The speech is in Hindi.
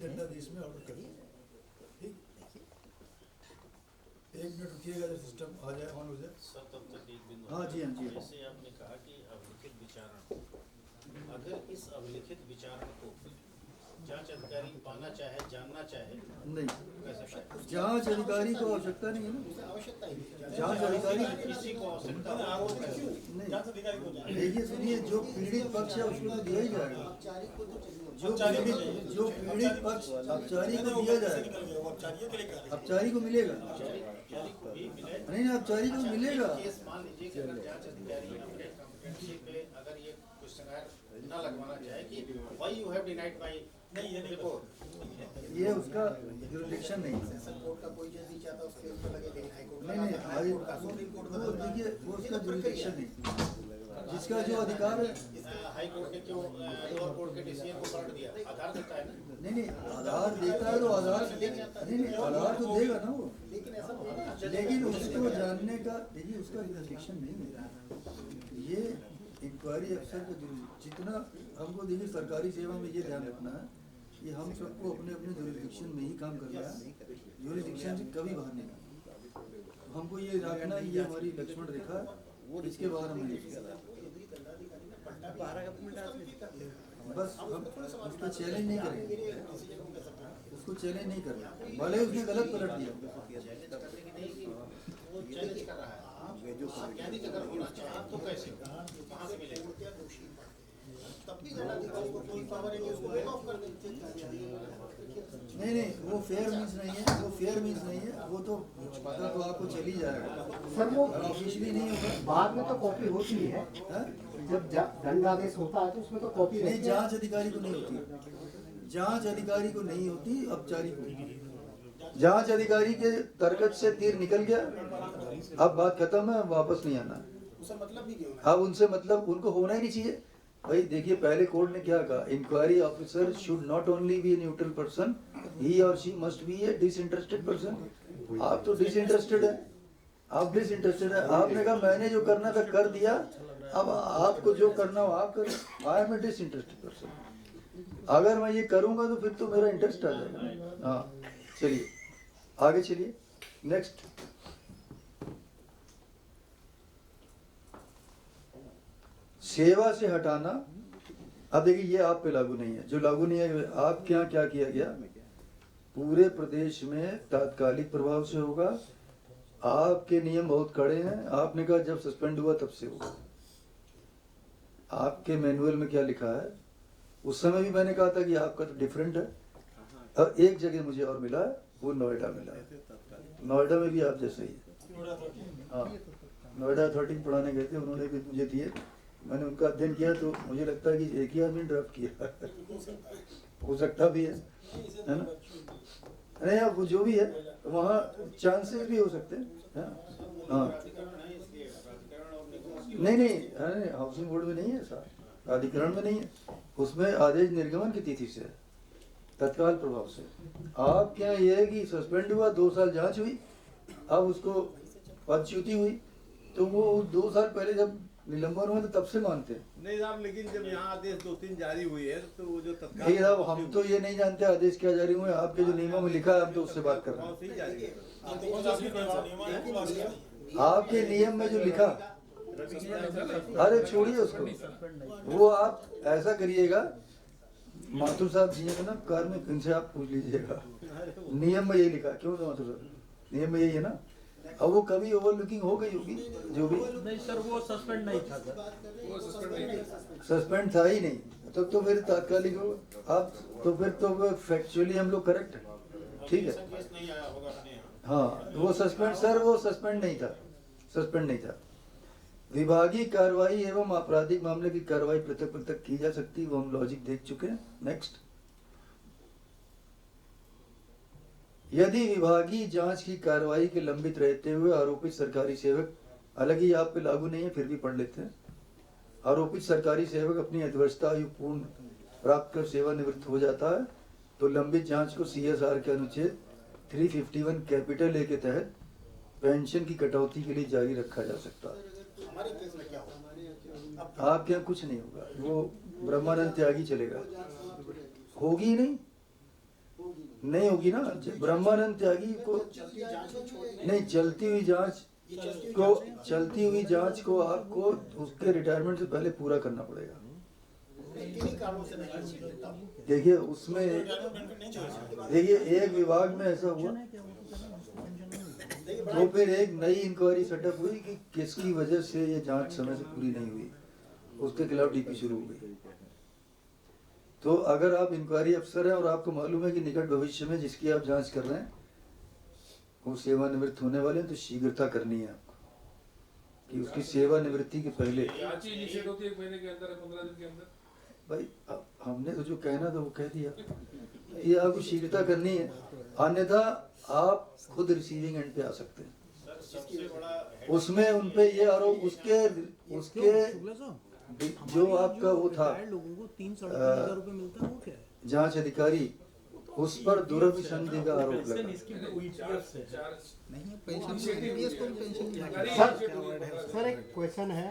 एजेंडा देश में ऑर्डर करिए। ठीक, एक मिनट रुकिएगा जब सिस्टम आ जाए, ऑन हो जाए। सर तब तक एक बिंदु। हाँ जी, हाँ जी। जैसे आपने कहा कि अभिलिखित विचारण, अगर इस अभिलिखित विचारण को जांच अधिकारी पाना चाहे, जानना चाहे, नहीं, कैसे पाए? जांच अधिकारी को आवश्यकता नहीं है ना, आवश्यकता ही नहीं। जांच अधिकारी किसी को आवश्यकता नहीं। देखिए सुनिए, जो पीड़ित पक्ष है उसको तो दिया ही जाएगा। औपचारिक को तो चाहिए। जो पीड़ित पक्ष औपचारी को दिया जाएगा, औपचारी को मिलेगा। को भी मिले। नहीं, औपचारी को मिलेगा। केस मान लीजिए कि अगर जांच अधिकारी अपने कॉम्पिटेंसी पे अगर ये क्वेश्चनर न लगवाना चाहे कि why you have denied my report, ये उसका जुरिडिक्शन नहीं है। सेशन कोर्ट का कोई जज नहीं चाहता उसके ऊपर लगे, लेकिन हाई कोर्ट नहीं, हाई कोर्ट का सुप्रीम कोर्ट वो देखिए वो उसका जुरिडिक्शन नहीं, जिसका जो अधिकार है। हाई कोर्ट ने क्यों लोअर कोर्ट के डिसीजन को पलट दिया? आधार देता है ना। नहीं, आधार देता है तो आधार नहीं, आधार तो देगा ना वो, लेकिन ऐसा होता है। लेकिन उसको जानने का देखिए उसका जुरिडिक्शन नहीं है। ये इंक्वायरी अफसर का जितना हमको देखिए सरकारी सेवा में ये ध्यान रखना है कि हम सबको अपने अपने जुरिडिक्शन में ही काम करना है, जुरिडिक्शन से कभी बाहर नहीं आना। हमको ये रखना ये हमारी लक्ष्मण रेखा वो, इसके बाहर हम नहीं जाएगा। बस हम उसको चैलेंज नहीं करेंगे, उसको चैलेंज नहीं करेंगे, भले उसने गलत पलट दिया। वो चैलेंज कर रहा है। चैलेंज अगर होना चाहे तो कैसे, कहाँ से मिलेगा? तब भी दंडाधिकारी को कोई पावर है कि उसको बैक ऑफ कर दे। नहीं, वो फेयर मीन्स नहीं है, वो फेयर मीन्स नहीं है, वो तो पता तो आपको चल ही जाएगा। सर वो ऑफिशियली नहीं होगा। बाद में तो कॉपी होती है, हाँ? जब दंडादेश होता है तो उसमें तो कॉपी नहीं, रहती है। जांच अधिकारी को नहीं होती, जांच अधिकारी को नहीं होती, औपचारिक को। जांच अधिकारी के तरकत से तीर निकल गया, अब बात खत्म है, वापस नहीं आना। उससे मतलब भी नहीं होना। अब उनसे मतलब उनको होना ही नहीं चाहिए। भाई देखिए पहले कोर्ट ने क्या कहा, inquiry officer should not only be a neutral person, he और she must be a disinterested person. आप तो डिसइंटरेस्टेड है, आप डिसइंटरेस्टेड है। आपने कहा मैंने जो करना था कर दिया, अब आपको जो करना हो आप करो। I am a disinterested person. अगर मैं ये करूंगा तो फिर तो मेरा इंटरेस्ट आ जाएगा। हाँ चलिए आगे चलिए, नेक्स्ट। सेवा से हटाना। अब देखिए ये आप पे लागू नहीं है, जो लागू नहीं है आपके यहाँ क्या किया गया, पूरे प्रदेश में तात्कालिक प्रभाव से होगा। आपके नियम बहुत कड़े हैं, आपने कहा जब सस्पेंड हुआ तब से होगा। आपके मैनुअल में क्या लिखा है, उस समय भी मैंने कहा था कि आपका तो डिफरेंट है। और एक जगह मुझे और मिला है, वो नोएडा मिला है। नोएडा में भी आप जैसे ही है। हाँ, नोएडा अथॉरिटी पढ़ाने गए थे, उन्होंने भी मुझे दिए, मैंने उनका अध्ययन किया तो मुझे लगता है कि एक ही आदमी ड्राफ्ट किया हो सकता भी है ना। नहीं अब वो जो भी है वहाँ चांसेस भी हो सकते हैं। हाँ नहीं, हाउसिंग बोर्ड में नहीं है ऐसा, प्राधिकरण में नहीं है, उसमें आदेश निर्गमन की तिथि से, तत्काल प्रभाव से। आप क्या ये है कि सस्पेंड हुआ, 2 साल जांच हुई, अब उसको पदच्युति हुई, तो वो 2 साल पहले जब निलंबन हुआ तो तब से मानते हैं। नहीं साहब, लेकिन जब यहाँ आदेश 2-3 जारी हुई है तो वो जो तत्काल नहीं साहब, हम तो ये नहीं जानते आदेश क्या जारी हुए, आपके जो नियमों में लिखा है हम तो उससे बात कर रहे हैं। सही जारी है। आपके नियम में जो लिखा, अरे छोड़िए उसको, वो आप ऐसा करिएगा, माथुर साहब जी है ना कार में, इनसे आप पूछ लीजिएगा, नियम में यही लिखा। क्यों माथुर साहब, नियम में यही है ना। अब वो कभी ओवरलुकिंग हो गई होगी, जो भी। नहीं सर, वो सस्पेंड नहीं था सर, सस्पेंड था ही नहीं, तब तो फिर तात्कालिक हो। आप तो फिर तो फैक्चुअली हम लोग करेक्ट है, ठीक है। नहीं आया होगा अपने यहाँ। हाँ वो सस्पेंड, सर वो सस्पेंड नहीं था, सस्पेंड नहीं था। विभागीय कार्रवाई एवं आपराधिक मामले की कार्रवाई पृथक पृथक की जा सकती है, वो हम लॉजिक देख चुके हैं। नेक्स्ट। यदि विभागीय जांच की कार्रवाई के लंबित रहते हुए आरोपित सरकारी सेवक, अलग ही आप पे लागू नहीं है फिर भी पढ़ लेते हैं, आरोपित सरकारी सेवक अपनी अधिवस्था आयु पूर्ण प्राप्त कर सेवानिवृत्त हो जाता है तो लंबित जांच को CSR के अनुच्छेद 351 कैपिटल A के तहत पेंशन की कटौती के लिए जारी रखा जा सकता है। हमारे केस में क्या होगा? आपके यहाँ कुछ नहीं होगा, वो ब्रह्मानंद त्यागी चलेगा, होगी ही नहीं। नहीं होगी ना। ब्रह्मानंद त्यागी को चलती जांच को छोड़ नहीं, चलती हुई जांच को आपको उसके रिटायरमेंट से पहले पूरा करना पड़ेगा। किन्हीं कारणों से नहीं हो सकता। देखिए उसमें, नहीं छोड़ देखिए एक विभाग में ऐसा हुआ तो फिर एक नई इंक्वायरी सेटअप हुई कि किसकी वजह से ये जांच समय से पूरी नहीं हुई, उसके खिलाफ डीपी शुरू हो गई। तो अगर आप इंक्वायरी अफसर हैं और आपको मालूम है कि निकट भविष्य में जिसकी आप जांच कर रहे हैं वो सेवानिवृत्त होने वाले हैं, तो शीघ्रता करनी है आपको कि उसकी सेवानिवृत्ति के पहले। जांच इनिशिएट होती है 1 महीने के अंदर, 15 दिन के अंदर। भाई हमने तो जो कहना था वो कह दिया, ये आपको शीघ्रता करनी है, अन्यथा आप खुद रिसीविंग एंड पे आ सकते हैं। सर सबसे बड़ा उसमें उनपे ये आरोप उसके जो आपका वो था लोगों को 3-3.5 रुपए मिलता है, वो क्या है? जांच अधिकारी, उस पर दुर्भिसंधि का आरोप लगा। पेंशन को पेंशन सर एक क्वेश्चन है